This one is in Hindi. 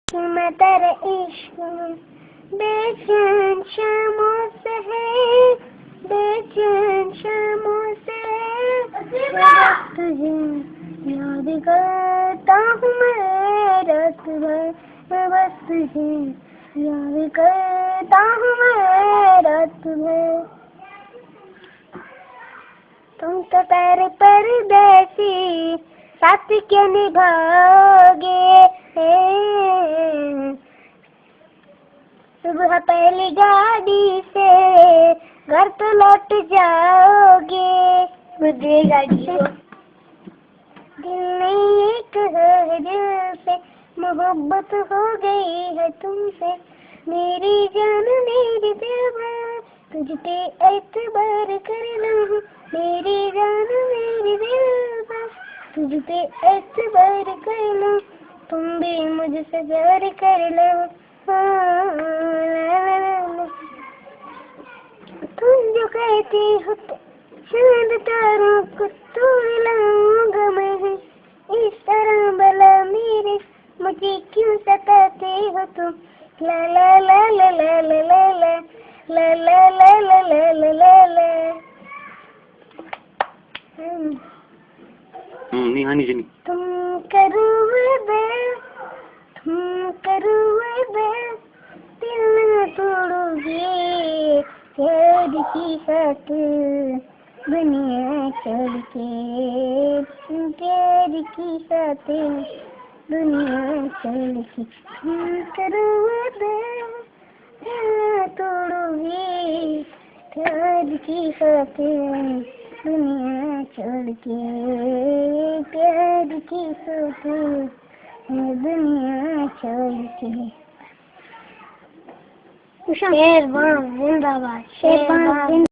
कि मैं तेरे इश्क में बेचैन शामों से है, बेचैन शामों से बस तुझे याद करता हूँ मैं रात भर, मैं बस तुझे याद करता हूँ मैं रात भर। तुम तो तेरे परदेसी साथ के निभाओगे, सुबह पहली गाड़ी से घर तो लौट जाओगे। मुझे गाड़ी से दिल नहीं एक है, दिल से मोहब्बत हो गई है तुमसे, मेरी जान मेरी दिलबर, तुझ पे एतबार कर लूं, मेरी जान मेरी दिलबर, तुझ पे एतबार कर लूं, तुम भी मुझसे प्यार कर लो। तुम जो कहती हो चांद तारों को तोड़ लाऊंगा मैं, इस तरह भला मेरे मुझे क्यों सताते हो तुम। ला ला ला ला ला ला ला ला ला ला ला ला ला ला ला। निहानी जनी तुम करो वादा, तुम करो वादा, दिल न तोड़ोगे प्यार की साथ दुनिया छोड़ के, प्यार की साथ दुनिया छोड़ के। तुम करो वादा, दिल न तोड़ोगे प्यार की साथ दुनिया छोड़ के, प्यार की साथ दुनिया छोड़ के। शेरबान जिंदाबाद, शेरबान।